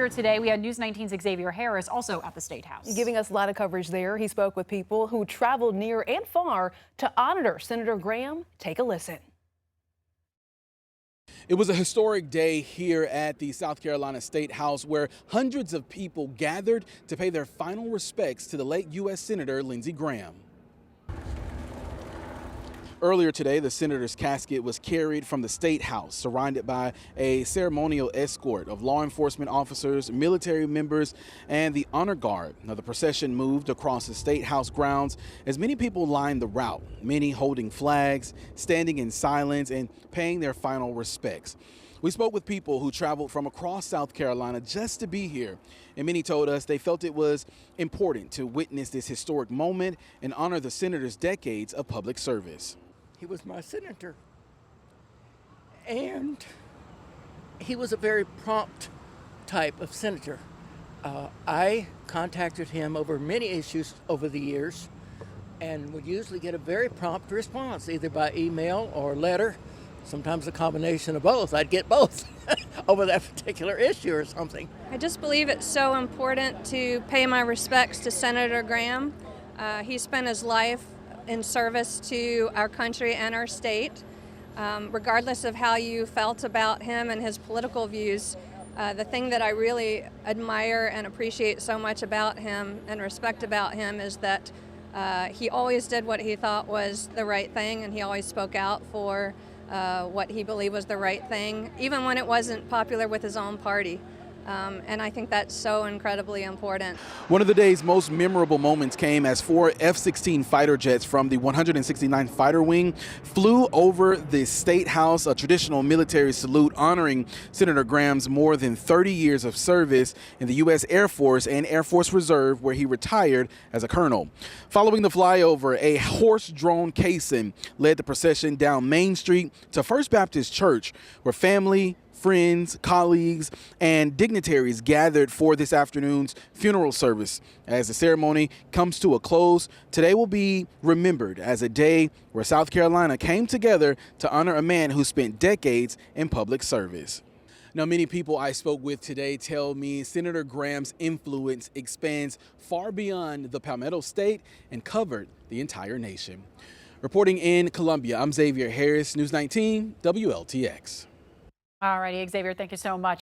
Here today, we had News 19's Xavier Harris also at the State House. Giving us a lot of coverage there. He spoke with people who traveled near and far to honor Senator Graham. Take a listen. It was a historic day here at the South Carolina State House where hundreds of people gathered to pay their final respects to the late U.S. Senator Lindsey Graham. Earlier today, the senator's casket was carried from the State House, surrounded by a ceremonial escort of law enforcement officers, military members, and the honor guard. Now, the procession moved across the State House grounds as many people lined the route, many holding flags, standing in silence, and paying their final respects. We spoke with people who traveled from across South Carolina just to be here, and many told us they felt it was important to witness this historic moment and honor the senator's decades of public service. He was my senator, and he was a very prompt type of senator. I contacted him over many issues over the years and would usually get a very prompt response, either by email or letter, sometimes a combination of both. I'd get both over that particular issue or something. I just believe it's so important to pay my respects to Senator Graham. He spent his life in service to our country and our state. Regardless of how you felt about him and his political views, the thing that I really admire and appreciate so much about him and respect about him is that he always did what he thought was the right thing, and he always spoke out for what he believed was the right thing, even when it wasn't popular with his own party. And I think that's so incredibly important. One of the day's most memorable moments came as 4 F-16 fighter jets from the 169th Fighter Wing flew over the State House, a traditional military salute honoring Senator Graham's more than 30 years of service in the U.S. Air Force and Air Force Reserve, where he retired as a colonel. Following the flyover, a horse-drawn caisson led the procession down Main Street to First Baptist Church, where family, friends, colleagues, and dignitaries gathered for this afternoon's funeral service. As the ceremony comes to a close, today will be remembered as a day where South Carolina came together to honor a man who spent decades in public service. Now, many people I spoke with today tell me Senator Graham's influence expands far beyond the Palmetto State and covered the entire nation. Reporting in Columbia, I'm Xavier Harris, News 19, WLTX. All righty, Xavier, thank you so much.